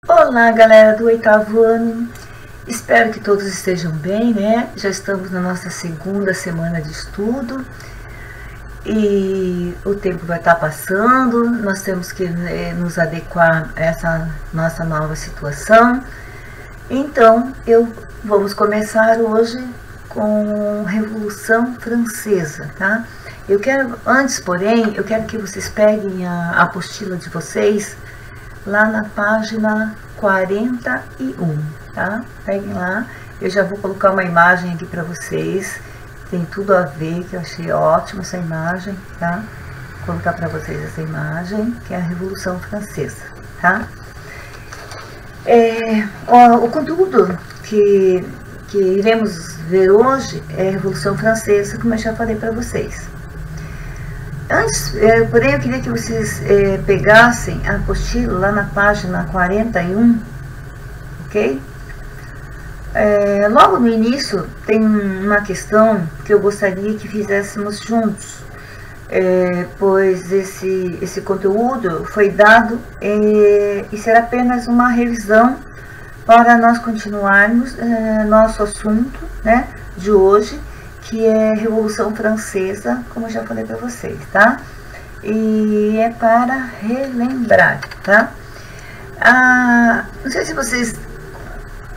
Olá, galera do 8º ano, espero que todos estejam bem, né? Já estamos na nossa segunda semana de estudo e o tempo vai estar passando, nós temos que nos adequar a essa nossa nova situação. Então, vamos começar hoje com Revolução Francesa, tá? Antes, porém, eu quero que vocês peguem a apostila de vocês lá na página 41, tá? Peguem lá, eu já vou colocar uma imagem aqui para vocês, tem tudo a ver, que eu achei ótima essa imagem, tá? Vou colocar para vocês essa imagem, que é a Revolução Francesa, tá? O conteúdo que iremos ver hoje é a Revolução Francesa, como eu já falei para vocês. Antes, porém, eu queria que vocês pegassem a apostila lá na página 41, ok? Logo no início tem uma questão que eu gostaria que fizéssemos juntos, pois esse conteúdo foi dado e será apenas uma revisão para nós continuarmos nosso assunto, né, de hoje, que é Revolução Francesa, como eu já falei para vocês, tá? E é para relembrar, tá? Não sei se vocês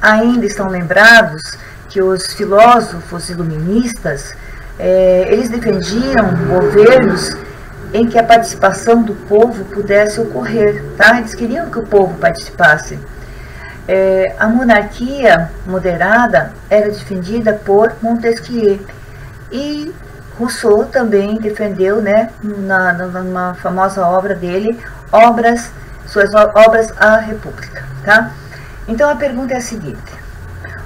ainda estão lembrados que os filósofos iluministas, eles defendiam governos em que a participação do povo pudesse ocorrer, tá? Eles queriam que o povo participasse. A monarquia moderada era defendida por Montesquieu, e Rousseau também defendeu, né, numa famosa obra dele, suas obras à República, tá? Então a pergunta é a seguinte: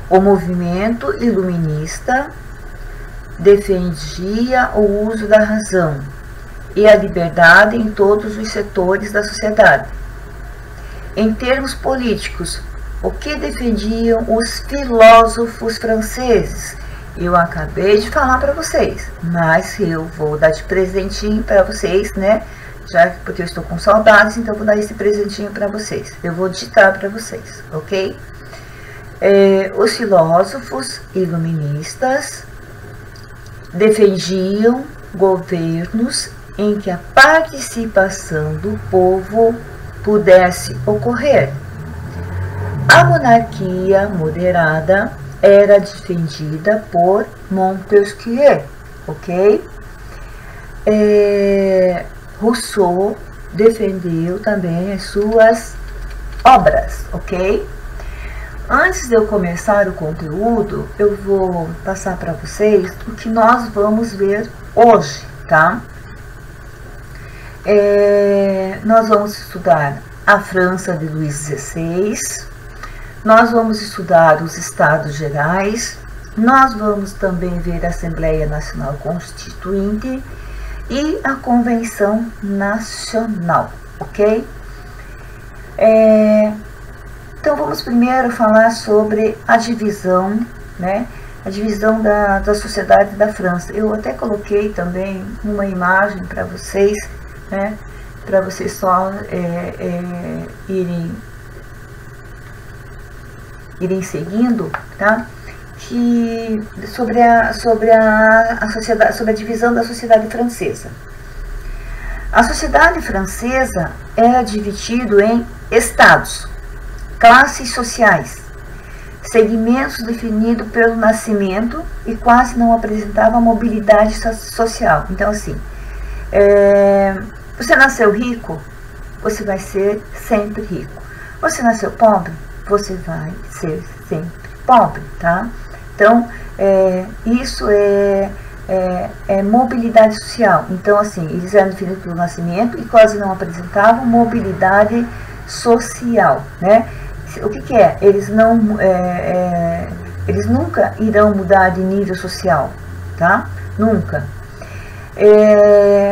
o movimento iluminista defendia o uso da razão e a liberdade em todos os setores da sociedade. Em termos políticos, o que defendiam os filósofos franceses? Eu acabei de falar para vocês, mas eu vou dar de presentinho para vocês, né? Porque eu estou com saudades, então eu vou dar esse presentinho para vocês. Eu vou digitar para vocês, ok? Os filósofos iluministas defendiam governos em que a participação do povo pudesse ocorrer. A monarquia moderada era defendida por Montesquieu, ok? Rousseau defendeu também as suas obras, ok? Antes de eu começar o conteúdo, eu vou passar para vocês o que nós vamos ver hoje, tá? Nós vamos estudar a França de Luís XVI, nós vamos estudar os Estados Gerais, nós vamos também ver a Assembleia Nacional Constituinte e a Convenção Nacional, ok? Então vamos primeiro falar sobre a divisão, né? A divisão da sociedade da França. Eu até coloquei também uma imagem para vocês, né? Para vocês só irem seguindo, tá? Sobre a sociedade, sobre a divisão da sociedade francesa. A sociedade francesa era dividida em estados, classes sociais, segmentos definidos pelo nascimento e quase não apresentava mobilidade social. Então, assim, você nasceu rico, você vai ser sempre rico. Você nasceu pobre, você vai ser sempre pobre, tá? Então, isso é mobilidade social. Então, assim, eles eram definidos pelo nascimento e quase não apresentavam mobilidade social, né? O que é? Eles nunca irão mudar de nível social, tá? Nunca.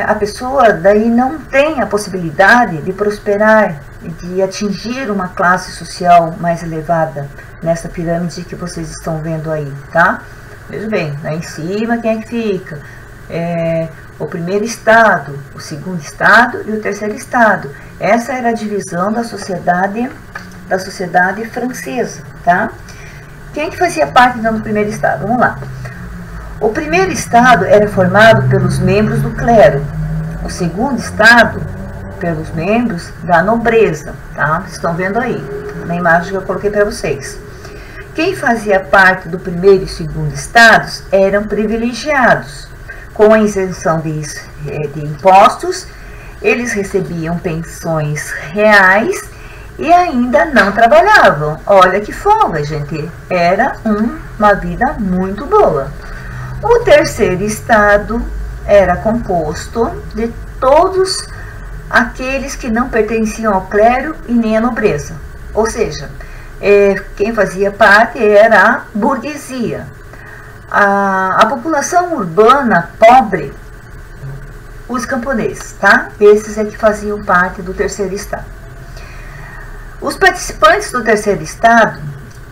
A pessoa daí não tem a possibilidade de prosperar, de atingir uma classe social mais elevada nessa pirâmide que vocês estão vendo aí, tá? Veja bem, lá em cima quem é que fica? O primeiro estado, o segundo estado e o terceiro estado. Essa era a divisão da sociedade da sociedade francesa, tá? Quem que fazia parte então do primeiro estado? Vamos lá. O primeiro estado era formado pelos membros do clero. O segundo estado, pelos membros da nobreza, tá? Vocês estão vendo aí, na imagem que eu coloquei para vocês. Quem fazia parte do primeiro e segundo estados eram privilegiados. Com a isenção de impostos, eles recebiam pensões reais e ainda não trabalhavam. Olha que folga, gente. Era uma vida muito boa. O terceiro estado era composto de todos aqueles que não pertenciam ao clero e nem à nobreza. Ou seja, quem fazia parte era a burguesia. A população urbana pobre, os camponeses, tá? Esses é que faziam parte do terceiro estado. Os participantes do terceiro estado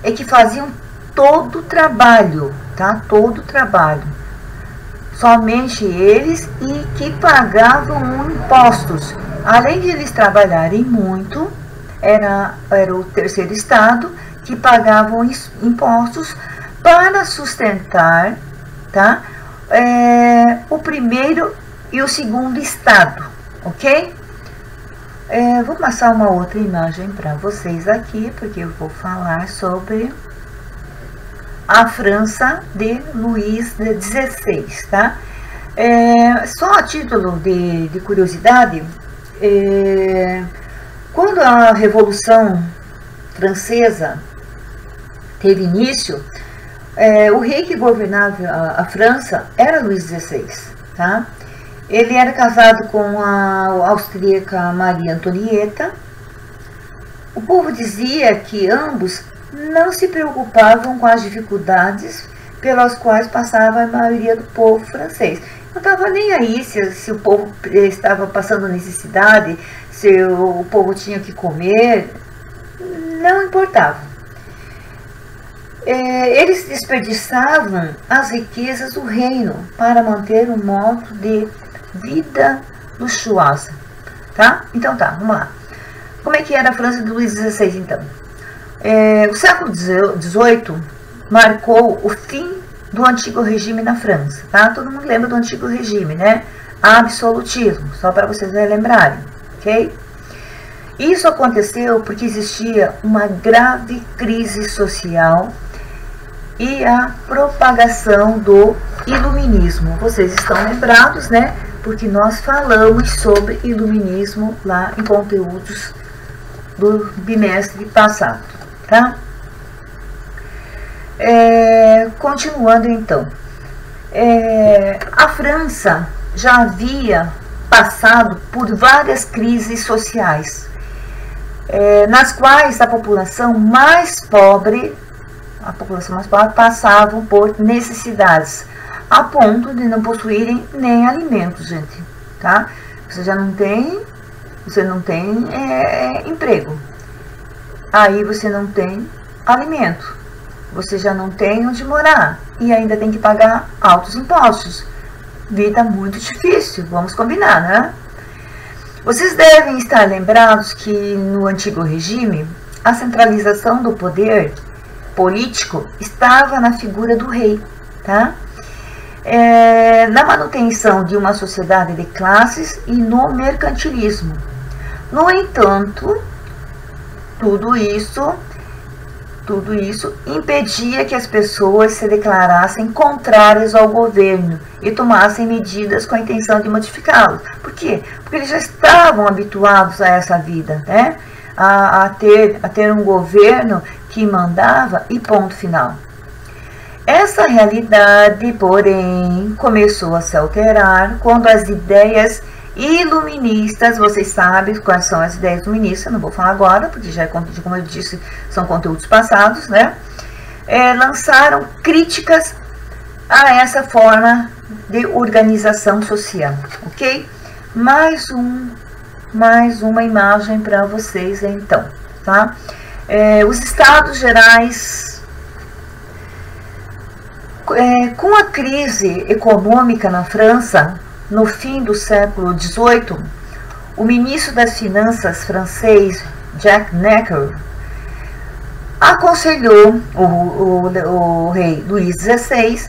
é que faziam todo o trabalho, tá? Todo o trabalho. Somente eles e que pagavam impostos. Além de eles trabalharem muito, era o terceiro estado que pagavam impostos para sustentar, tá? O primeiro e o segundo estado, ok? Vou passar uma outra imagem para vocês aqui, porque eu vou falar sobre a França de Luís XVI, tá? Só a título de curiosidade, quando a Revolução Francesa teve início, o rei que governava a França era Luís XVI, tá? Ele era casado com a austríaca Maria Antonieta. O povo dizia que ambos não se preocupavam com as dificuldades pelas quais passava a maioria do povo francês. Não estava nem aí se o povo estava passando necessidade, se o povo tinha que comer, não importava. Eles desperdiçavam as riquezas do reino para manter um modo de vida luxuosa, tá? Então tá, vamos lá. Como é que era a França de Luís XVI, então? O século XVIII marcou o fim do antigo regime na França, tá? Todo mundo lembra do antigo regime, né? Absolutismo, só para vocês lembrarem, ok? Isso aconteceu porque existia uma grave crise social e a propagação do iluminismo. Vocês estão lembrados, né? Porque nós falamos sobre iluminismo lá em conteúdos do bimestre passado, tá? Continuando então, a França já havia passado por várias crises sociais, nas quais a população mais pobre passavam por necessidades, a ponto de não possuírem nem alimentos, gente, tá? Você não tem emprego, aí você não tem alimento, você já não tem onde morar e ainda tem que pagar altos impostos. Vida muito difícil, vamos combinar, né? Vocês devem estar lembrados que no antigo regime, a centralização do poder político estava na figura do rei, tá? Na manutenção de uma sociedade de classes e no mercantilismo. No entanto, tudo isso impedia que as pessoas se declarassem contrárias ao governo e tomassem medidas com a intenção de modificá-lo. Por quê? Porque eles já estavam habituados a essa vida, né? A ter um governo que mandava e ponto final. Essa realidade, porém, começou a se alterar quando as ideias iluministas, vocês sabem quais são as ideias iluministas, não vou falar agora, porque já, como eu disse, são conteúdos passados, né? Lançaram críticas a essa forma de organização social, ok? Mais uma imagem para vocês, então, tá? Os estados gerais, com a crise econômica na França, no fim do século XVIII, o ministro das Finanças francês, Jacques Necker, aconselhou o rei Luís XVI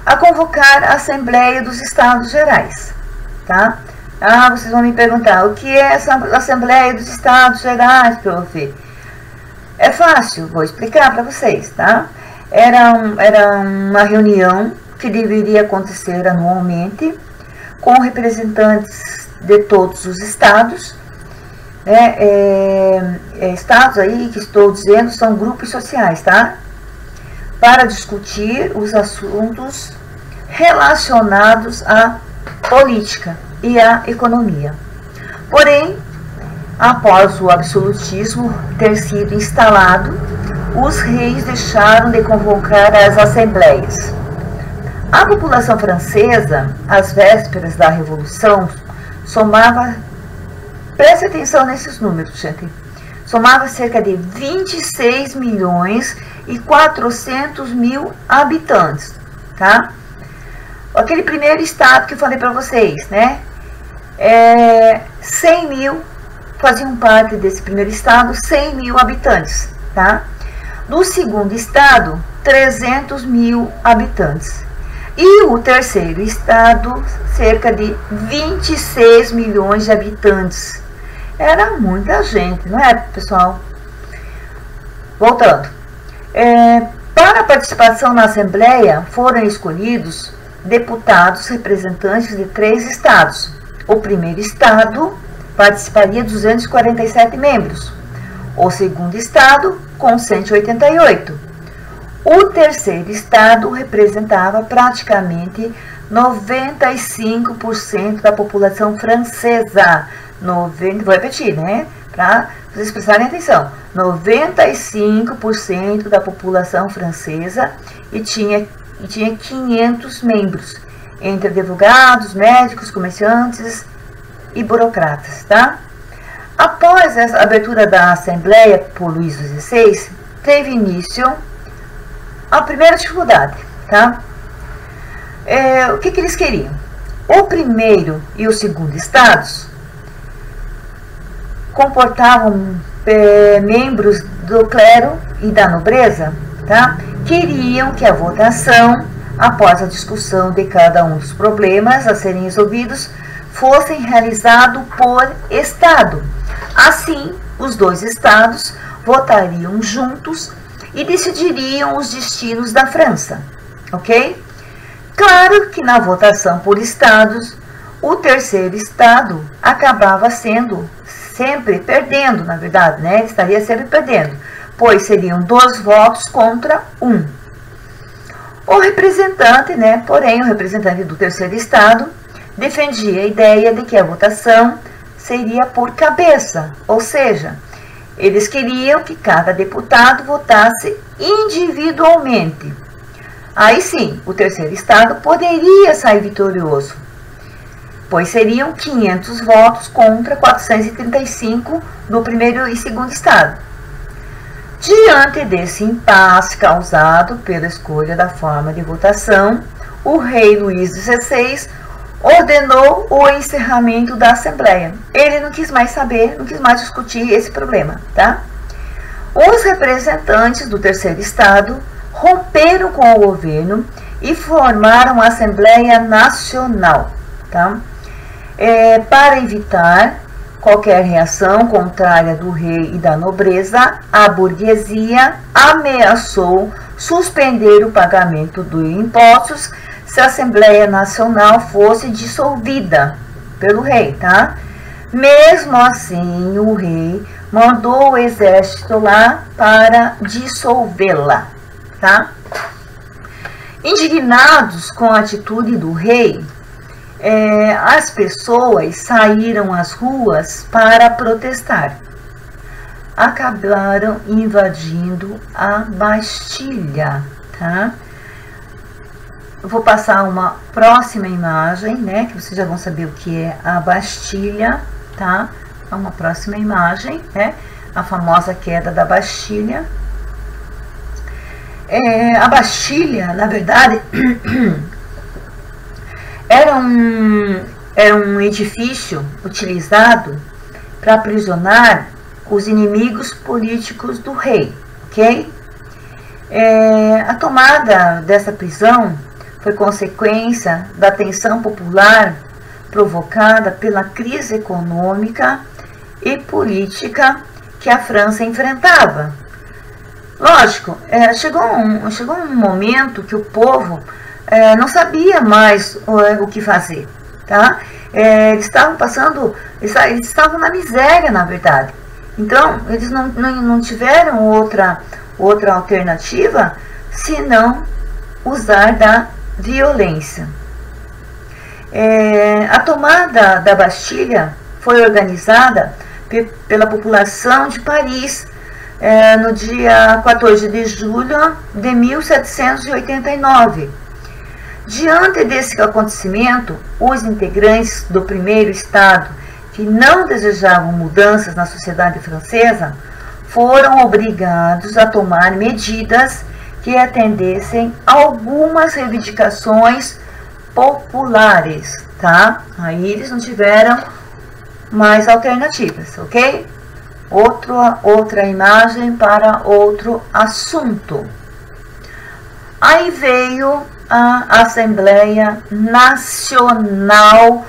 a convocar a Assembleia dos Estados Gerais, tá? Ah, vocês vão me perguntar, o que é essa Assembleia dos Estados Gerais, prof? É fácil, vou explicar para vocês, tá? Era uma reunião que deveria acontecer anualmente com representantes de todos os estados, né? Estados aí que estou dizendo são grupos sociais, tá? Para discutir os assuntos relacionados à política e à economia. Porém, após o absolutismo ter sido instalado, os reis deixaram de convocar as assembleias. A população francesa, às vésperas da Revolução, somava, preste atenção nesses números, gente, somava cerca de 26 milhões e 400 mil habitantes, tá? Aquele primeiro estado que eu falei para vocês, né? 100 mil faziam parte desse primeiro estado, 100 mil habitantes, tá? No segundo estado, 300 mil habitantes. E o terceiro estado, cerca de 26 milhões de habitantes. Era muita gente, não é, pessoal? Voltando. Para a participação na Assembleia, foram escolhidos deputados representantes de 3 estados. O primeiro estado participaria de 247 membros. O segundo estado, com 188. O terceiro estado representava praticamente 95% da população francesa. Vou repetir, né? Para vocês prestarem atenção. 95% da população francesa e tinha 500 membros, entre advogados, médicos, comerciantes e burocratas, tá? Após a abertura da Assembleia por Luís XVI, teve início a primeira dificuldade, tá? O que eles queriam? O primeiro e o segundo estados comportavam membros do clero e da nobreza, tá? Queriam que a votação, após a discussão de cada um dos problemas a serem resolvidos, fossem realizado por estado. Assim, os 2 estados votariam juntos e decidiriam os destinos da França, ok? Claro que na votação por estados, o terceiro estado acabava sendo sempre perdendo, na verdade, né? Estaria sempre perdendo, pois seriam 2 votos contra 1. O representante, né? Porém, o representante do terceiro estado defendia a ideia de que a votação seria por cabeça, ou seja, eles queriam que cada deputado votasse individualmente. Aí sim, o terceiro estado poderia sair vitorioso, pois seriam 500 votos contra 435 no primeiro e segundo estado. Diante desse impasse causado pela escolha da forma de votação, o rei Luís XVI ordenou o encerramento da Assembleia. Ele não quis mais saber, não quis mais discutir esse problema, tá? Os representantes do terceiro estado romperam com o governo e formaram a Assembleia Nacional, tá? Para evitar qualquer reação contrária do rei e da nobreza, a burguesia ameaçou suspender o pagamento dos impostos se a Assembleia Nacional fosse dissolvida pelo rei, tá? Mesmo assim, o rei mandou o exército lá para dissolvê-la, tá? Indignados com a atitude do rei, as pessoas saíram às ruas para protestar. Acabaram invadindo a Bastilha, tá? Eu vou passar uma próxima imagem, né? Que vocês já vão saber o que é a Bastilha, tá? Uma próxima imagem, né? A famosa queda da Bastilha. A Bastilha, na verdade, era um edifício utilizado para aprisionar os inimigos políticos do rei, ok? A tomada dessa prisão foi consequência da tensão popular provocada pela crise econômica e política que a França enfrentava. Lógico, chegou um momento que o povo não sabia mais o que fazer, tá? Eles estavam na miséria, na verdade. Então, eles não tiveram outra alternativa senão usar da violência. A tomada da Bastilha foi organizada pela população de Paris no dia 14 de julho de 1789. Diante desse acontecimento, os integrantes do primeiro Estado, que não desejavam mudanças na sociedade francesa, foram obrigados a tomar medidas que atendessem a algumas reivindicações populares, tá? Aí eles não tiveram mais alternativas, ok? Outra imagem para outro assunto. Aí veio a Assembleia Nacional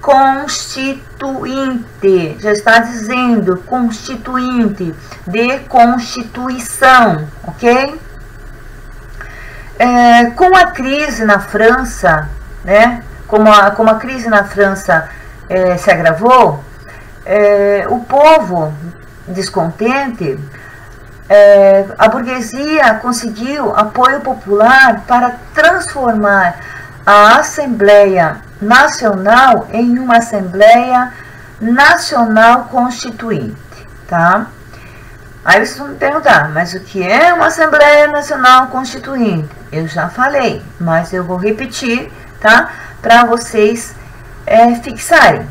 Constituinte, já está dizendo constituinte, de Constituição, ok? Com a crise na França, né? Como a crise na França se agravou, o povo descontente, a burguesia conseguiu apoio popular para transformar a Assembleia Nacional em uma Assembleia Nacional Constituinte, tá? Aí vocês vão me perguntar, mas o que é uma Assembleia Nacional Constituinte? Eu já falei, mas eu vou repetir, tá? Para vocês fixarem.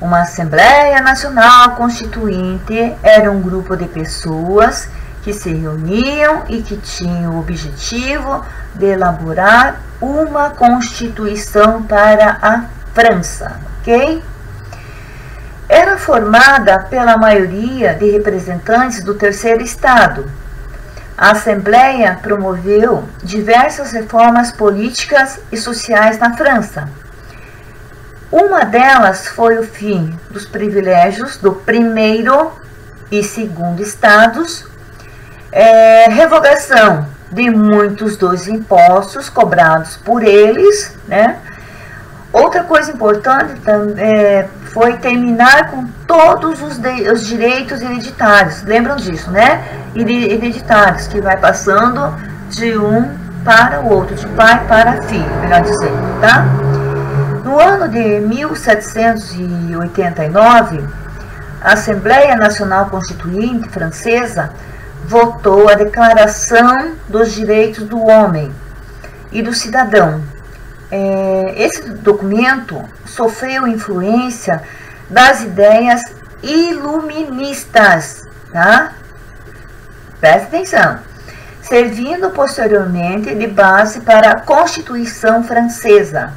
Uma Assembleia Nacional Constituinte era um grupo de pessoas que se reuniam e que tinham o objetivo de elaborar uma Constituição para a França, ok? Era formada pela maioria de representantes do terceiro Estado. A Assembleia promoveu diversas reformas políticas e sociais na França. Uma delas foi o fim dos privilégios do primeiro e segundo estados, revogação de muitos dos impostos cobrados por eles, né? Outra coisa importante foi terminar com todos os direitos hereditários. Lembram disso, né? Hereditários, que vai passando de um para o outro, de pai para filho, melhor dizendo, tá? No ano de 1789, a Assembleia Nacional Constituinte Francesa votou a Declaração dos Direitos do Homem e do Cidadão. Esse documento sofreu influência das ideias iluministas, tá? Presta atenção. Servindo posteriormente de base para a Constituição Francesa,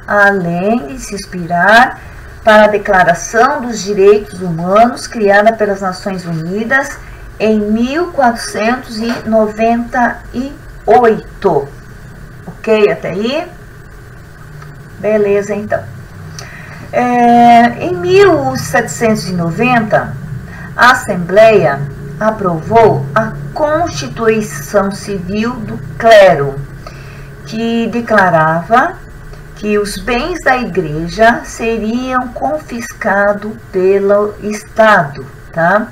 além de se inspirar para a Declaração dos Direitos Humanos criada pelas Nações Unidas em 1498. Ok, até aí? Beleza, então. Em 1790, a Assembleia aprovou a Constituição Civil do Clero, que declarava que os bens da Igreja seriam confiscados pelo Estado, tá?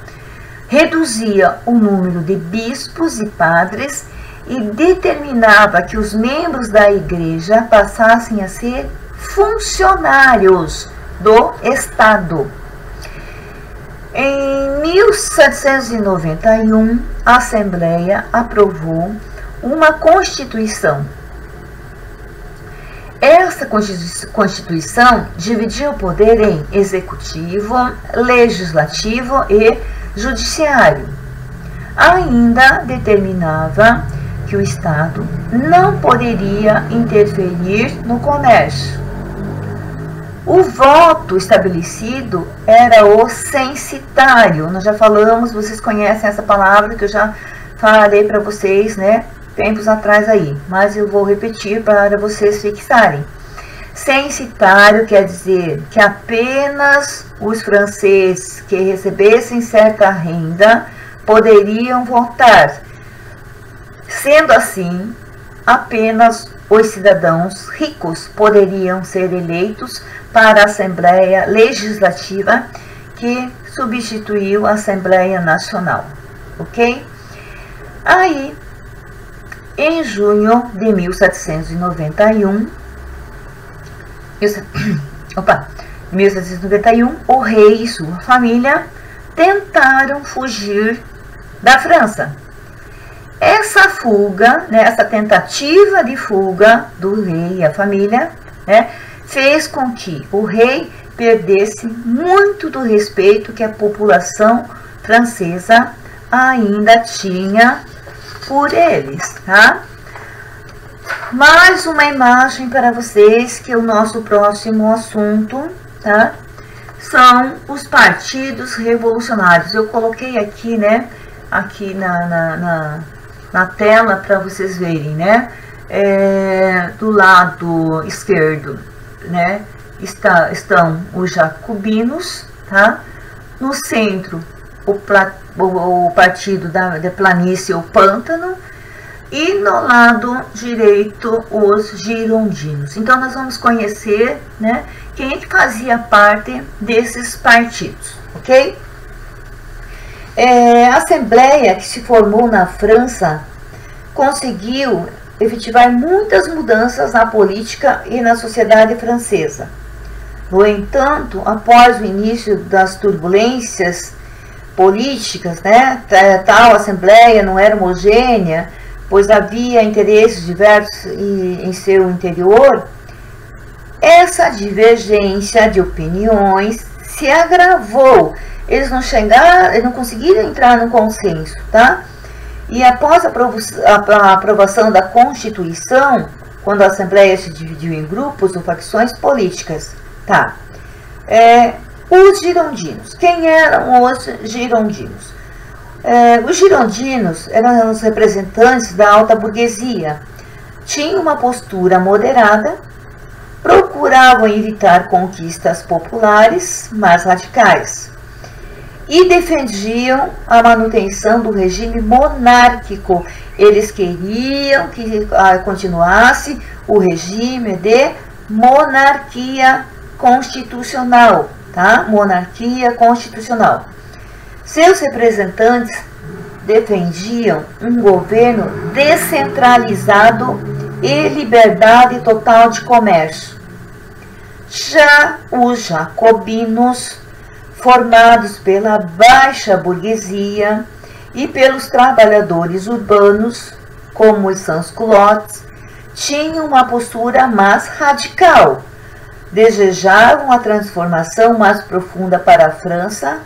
Reduzia o número de bispos e padres e determinava que os membros da Igreja passassem a ser funcionários do Estado. Em 1791, a Assembleia aprovou uma Constituição. Essa Constituição dividia o poder em executivo, legislativo e judiciário. Ainda determinava que o Estado não poderia interferir no comércio. O voto estabelecido era o censitário. Nós já falamos, vocês conhecem essa palavra que eu já falei para vocês, né, tempos atrás aí, mas eu vou repetir para vocês fixarem. Censitário quer dizer que apenas os franceses que recebessem certa renda poderiam votar. Sendo assim, apenas os cidadãos ricos poderiam ser eleitos para a Assembleia Legislativa, que substituiu a Assembleia Nacional, ok? Aí, em junho de 1791, o rei e sua família tentaram fugir da França. Essa fuga, né, essa tentativa de fuga do rei e a família, né, fez com que o rei perdesse muito do respeito que a população francesa ainda tinha por eles, tá? Mais uma imagem para vocês, que é o nosso próximo assunto, tá? São os partidos revolucionários. Eu coloquei aqui, né, aqui na tela para vocês verem, né? Do lado esquerdo, né, estão os jacobinos, tá? No centro, o partido da planície ou pântano, e no lado direito os girondinos. Então nós vamos conhecer, né, quem é que fazia parte desses partidos, ok? A Assembleia, que se formou na França, conseguiu efetivar muitas mudanças na política e na sociedade francesa. No entanto, após o início das turbulências políticas, né, tal Assembleia não era homogênea, pois havia interesses diversos em seu interior, essa divergência de opiniões se agravou. Eles não conseguiram entrar no consenso, tá? E após a aprovação da Constituição, quando a Assembleia se dividiu em grupos ou facções políticas, tá? Os girondinos. Quem eram os girondinos? Os girondinos eram os representantes da alta burguesia. Tinham uma postura moderada, procuravam evitar conquistas populares mais radicais e defendiam a manutenção do regime monárquico. Eles queriam que continuasse o regime de monarquia constitucional, tá? Monarquia constitucional. Seus representantes defendiam um governo descentralizado e liberdade total de comércio. Já os jacobinos, formados pela baixa burguesia e pelos trabalhadores urbanos, como os sans-culottes, tinham uma postura mais radical. Desejavam a transformação mais profunda para a França,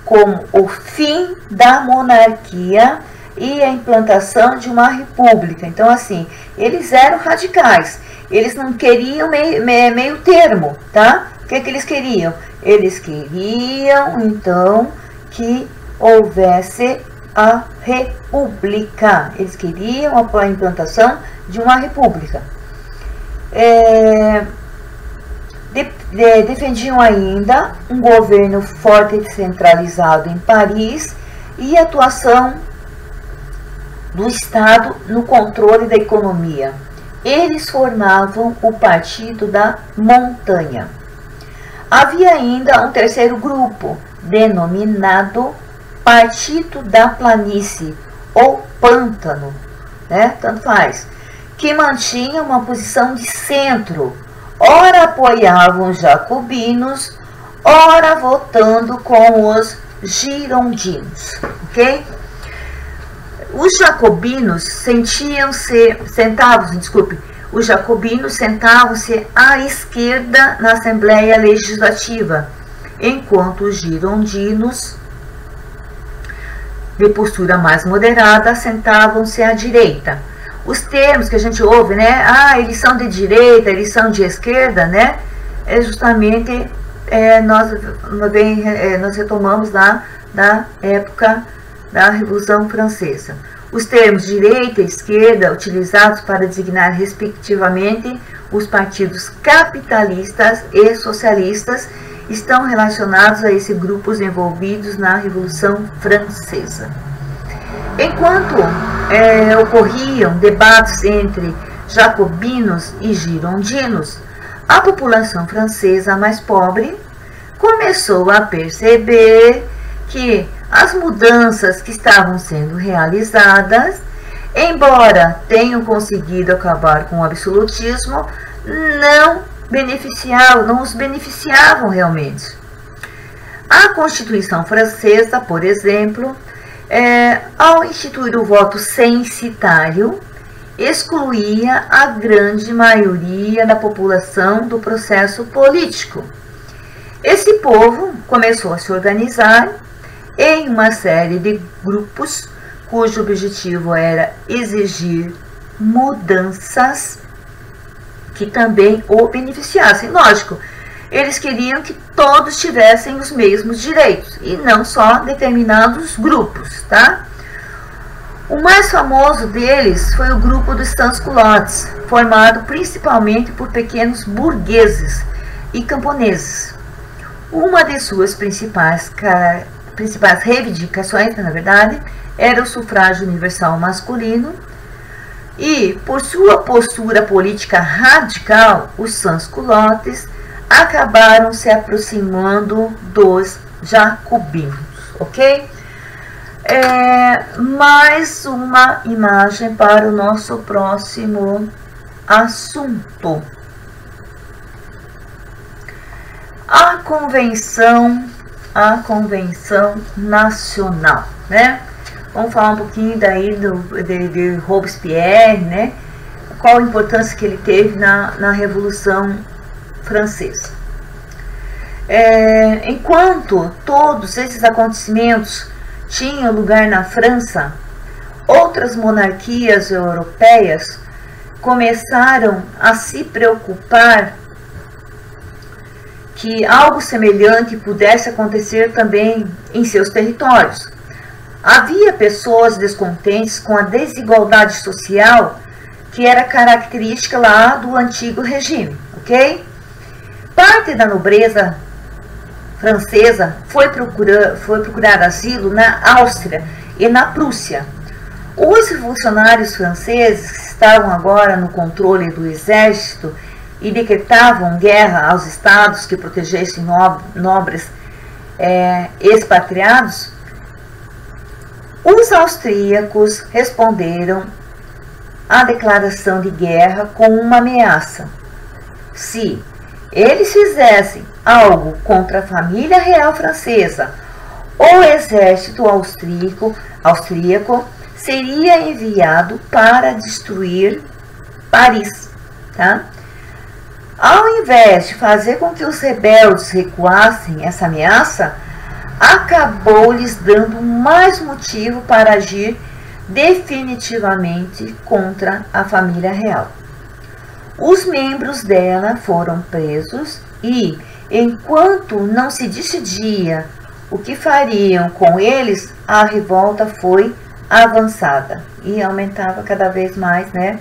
como o fim da monarquia e a implantação de uma república. Então, assim, eles eram radicais. Eles não queriam meio termo, tá? O que eles queriam? Eles queriam, então, que houvesse a república. Eles queriam a implantação de uma república. Defendiam ainda um governo forte e centralizado em Paris e a atuação do Estado no controle da economia. Eles formavam o Partido da Montanha. Havia ainda um terceiro grupo, denominado Partido da Planície ou Pântano, né? Tanto faz, que mantinha uma posição de centro. Ora apoiavam os jacobinos, ora votando com os girondinos, ok? Os jacobinos sentavam-se à esquerda na Assembleia Legislativa, enquanto os girondinos, de postura mais moderada, sentavam-se à direita. Os termos que a gente ouve, né? Eles são de direita, eles são de esquerda, né? É justamente, nós retomamos lá da época da Revolução Francesa. Os termos direita e esquerda, utilizados para designar respectivamente os partidos capitalistas e socialistas, estão relacionados a esses grupos envolvidos na Revolução Francesa. Enquanto ocorriam debates entre jacobinos e girondinos, a população francesa mais pobre começou a perceber que as mudanças que estavam sendo realizadas, embora tenham conseguido acabar com o absolutismo, não os beneficiavam realmente. A Constituição Francesa, por exemplo, ao instituir o voto censitário, excluía a grande maioria da população do processo político. Esse povo começou a se organizar em uma série de grupos cujo objetivo era exigir mudanças que também o beneficiassem. Lógico, eles queriam que todos tivessem os mesmos direitos e não só determinados grupos, tá? O mais famoso deles foi o grupo dos sans-culottes, formado principalmente por pequenos burgueses e camponeses. Uma de suas principais reivindicações, na verdade, era o sufrágio universal masculino, e por sua postura política radical, os sans-culottes acabaram se aproximando dos jacobinos, ok? Mais uma imagem para o nosso próximo assunto. A Convenção Nacional, né? Vamos falar um pouquinho daí de Robespierre, né? Qual a importância que ele teve na Revolução Francesa. Enquanto todos esses acontecimentos tinham lugar na França, outras monarquias europeias começaram a se preocupar que algo semelhante pudesse acontecer também em seus territórios. Havia pessoas descontentes com a desigualdade social que era característica lá do antigo regime, ok? Parte da nobreza francesa foi procurar asilo na Áustria e na Prússia. Os revolucionários franceses, que estavam agora no controle do exército e decretavam guerra aos estados que protegessem nobres expatriados, os austríacos responderam à declaração de guerra com uma ameaça. Se eles fizessem algo contra a família real francesa, o exército austríaco seria enviado para destruir Paris, tá? Ao invés de fazer com que os rebeldes recuassem essa ameaça, acabou lhes dando mais motivo para agir definitivamente contra a família real. Os membros dela foram presos e, enquanto não se decidia o que fariam com eles, a revolta foi avançada e aumentava cada vez mais, né,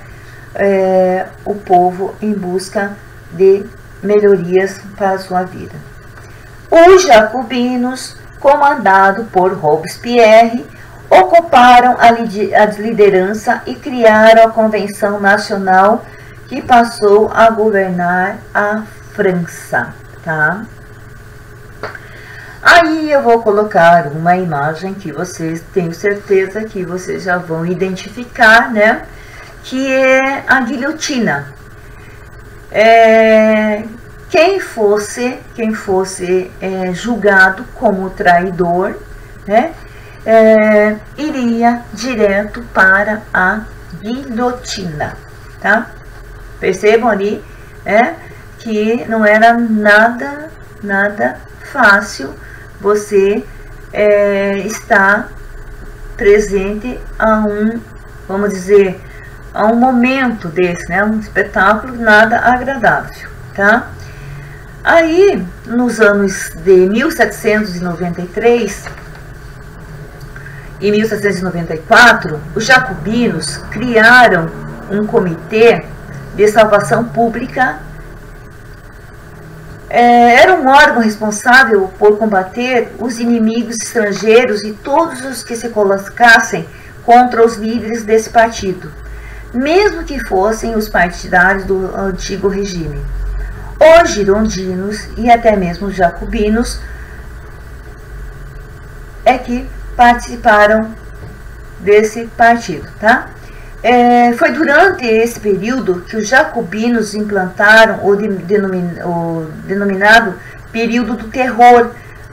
o povo em busca de melhorias para a sua vida. Os jacobinos, comandado por Robespierre, ocuparam a liderança e criaram a Convenção Nacional, que passou a governar a França, tá? Aí eu vou colocar uma imagem que vocês, tenho certeza que vocês já vão identificar, né? Que é a guilhotina. Quem fosse julgado como traidor, né, iria direto para a guilhotina, tá? Percebam ali, que não era nada fácil você estar presente a vamos dizer, a um momento desse, né, um espetáculo nada agradável, tá? Aí, nos anos de 1793, em 1794, os jacobinos criaram um comitê de salvação pública. Era um órgão responsável por combater os inimigos estrangeiros e todos os que se colocassem contra os líderes desse partido, mesmo que fossem os partidários do antigo regime. Os girondinos e até mesmo os jacobinos que participaram desse partido, tá? Foi durante esse período que os jacobinos implantaram o denominado período do terror,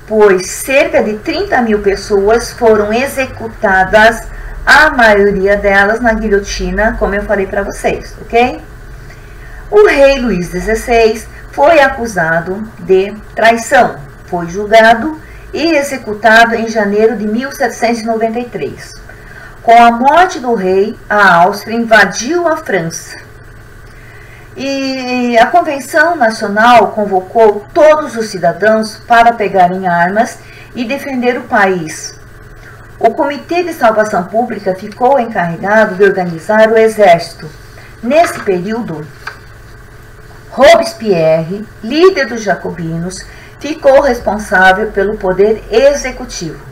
pois cerca de 30 mil pessoas foram executadas, a maioria delas na guilhotina, como eu falei para vocês, ok? O rei Luís XVI foi acusado de traição, foi julgado e executado em janeiro de 1793. Com a morte do rei, a Áustria invadiu a França. E a Convenção Nacional convocou todos os cidadãos para pegarem armas e defender o país. O Comitê de Salvação Pública ficou encarregado de organizar o exército. Nesse período, Robespierre, líder dos jacobinos, ficou responsável pelo poder executivo.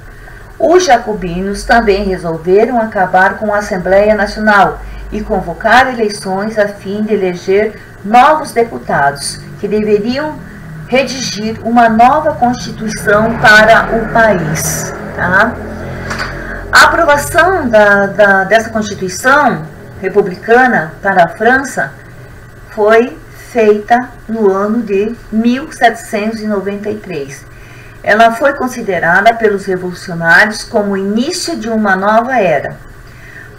Os jacobinos também resolveram acabar com a Assembleia Nacional e convocar eleições a fim de eleger novos deputados, que deveriam redigir uma nova Constituição para o país. Tá? A aprovação dessa Constituição republicana para a França foi feita no ano de 1793. Ela foi considerada pelos revolucionários como o início de uma nova era.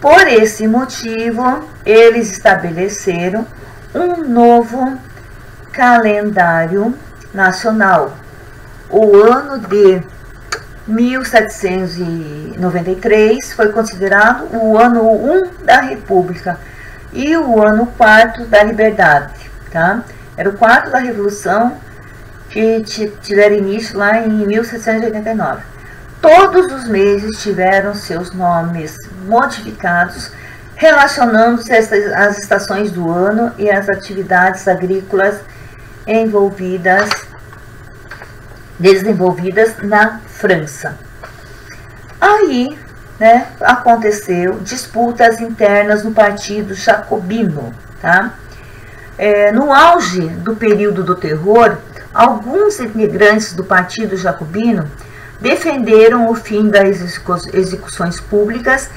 Por esse motivo, eles estabeleceram um novo calendário nacional. O ano de 1793 foi considerado o ano 1 da República e o ano 4 da Liberdade. Tá? Era o 4 da Revolução, que tiveram início lá em 1789. Todos os meses tiveram seus nomes modificados, relacionando-se às estações do ano e às atividades agrícolas desenvolvidas na França. Aí, né, aconteceu disputas internas no partido jacobino, tá? No auge do período do terror, alguns integrantes do Partido Jacobino defenderam o fim das execuções públicas,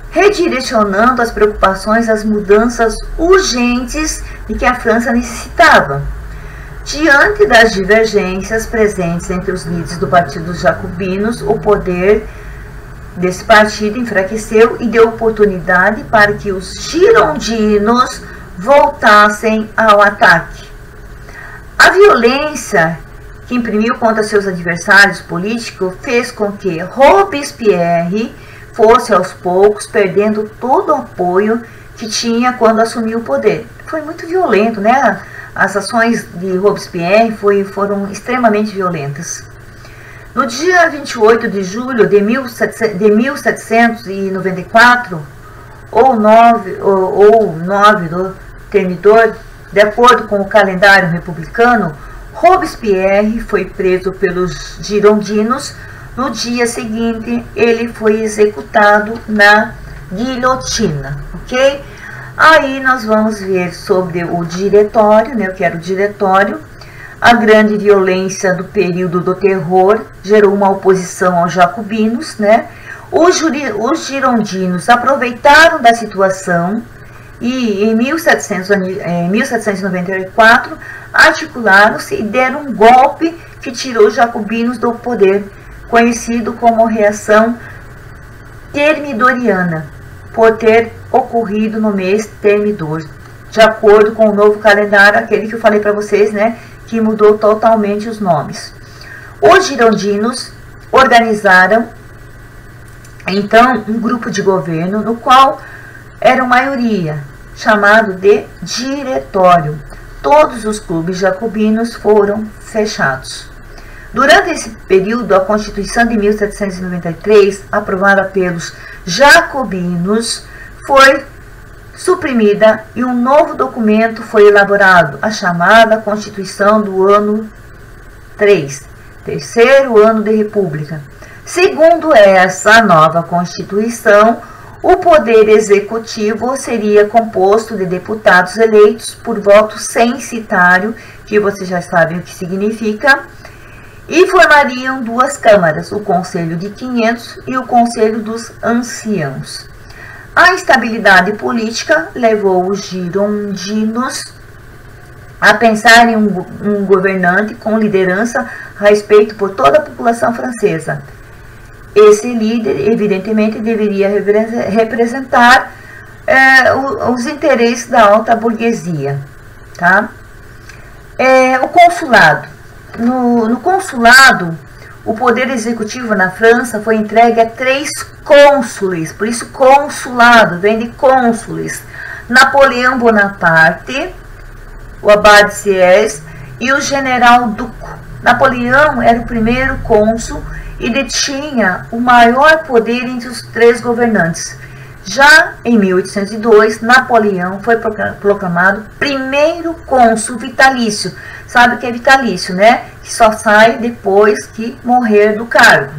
redirecionando as preocupações às mudanças urgentes de que a França necessitava. Diante das divergências presentes entre os líderes do Partido Jacobinos, o poder desse partido enfraqueceu e deu oportunidade para que os girondinos voltassem ao ataque. A violência que imprimiu contra seus adversários políticos fez com que Robespierre fosse aos poucos perdendo todo o apoio que tinha quando assumiu o poder. Foi muito violento, né? As ações de Robespierre foram extremamente violentas. No dia 28 de julho de 1794, ou 9 do Termidor, de acordo com o calendário republicano, Robespierre foi preso pelos girondinos. No dia seguinte, ele foi executado na guilhotina, ok? Aí nós vamos ver sobre o diretório, né? Eu quero o diretório. A grande violência do período do terror gerou uma oposição aos jacobinos, né? Os girondinos aproveitaram da situação e em 1794 articularam-se e deram um golpe que tirou os jacobinos do poder, conhecido como reação termidoriana, por ter ocorrido no mês Termidor, de acordo com o novo calendário, aquele que eu falei para vocês, né, que mudou totalmente os nomes. Os girondinos organizaram então um grupo de governo, no qual era maioria, chamado de diretório. Todos os clubes jacobinos foram fechados. Durante esse período, a Constituição de 1793, aprovada pelos jacobinos, foi suprimida e um novo documento foi elaborado, a chamada Constituição do ano 3, terceiro ano de República. Segundo essa nova Constituição, o poder executivo seria composto de deputados eleitos por voto censitário, que vocês já sabem o que significa, e formariam duas câmaras, o Conselho de 500 e o Conselho dos Anciãos. A instabilidade política levou os girondinos a pensar em um governante com liderança a respeito por toda a população francesa. Esse líder, evidentemente, deveria representar os interesses da alta burguesia. Tá? O consulado. No consulado, o poder executivo na França foi entregue a 3 cônsules, por isso consulado, vem de cônsules: Napoleão Bonaparte, o abade Sieyès e o general Duco. Napoleão era o primeiro cônsul e detinha o maior poder entre os 3 governantes. Já em 1802, Napoleão foi proclamado primeiro cônsul vitalício. Sabe o que é vitalício, né? Que só sai depois que morrer do cargo,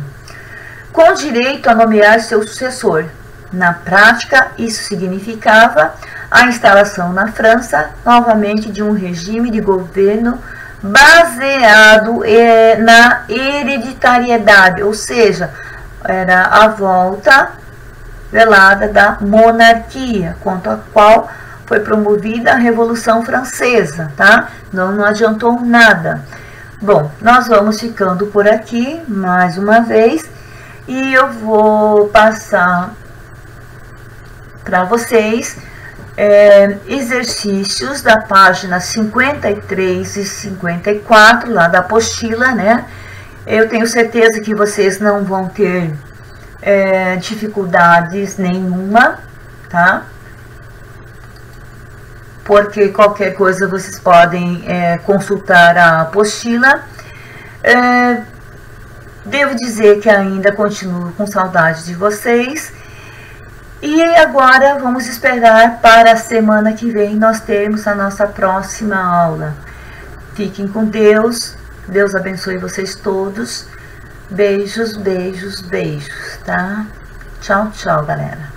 com direito a nomear seu sucessor. Na prática, isso significava a instalação na França, novamente, de um regime de governo baseado na hereditariedade, ou seja, era a volta velada da monarquia, quanto a qual foi promovida a Revolução Francesa, tá? Não adiantou nada. Bom, nós vamos ficando por aqui mais uma vez e eu vou passar para vocês exercícios da página 53 e 54 lá da apostila, né? Eu tenho certeza que vocês não vão ter dificuldades nenhuma, tá? Porque qualquer coisa vocês podem consultar a apostila. Devo dizer que ainda continuo com saudade de vocês. E agora vamos esperar para a semana que vem nós termos a nossa próxima aula. Fiquem com Deus. Deus abençoe vocês todos. Beijos, beijos, beijos, tá? Tchau, tchau, galera.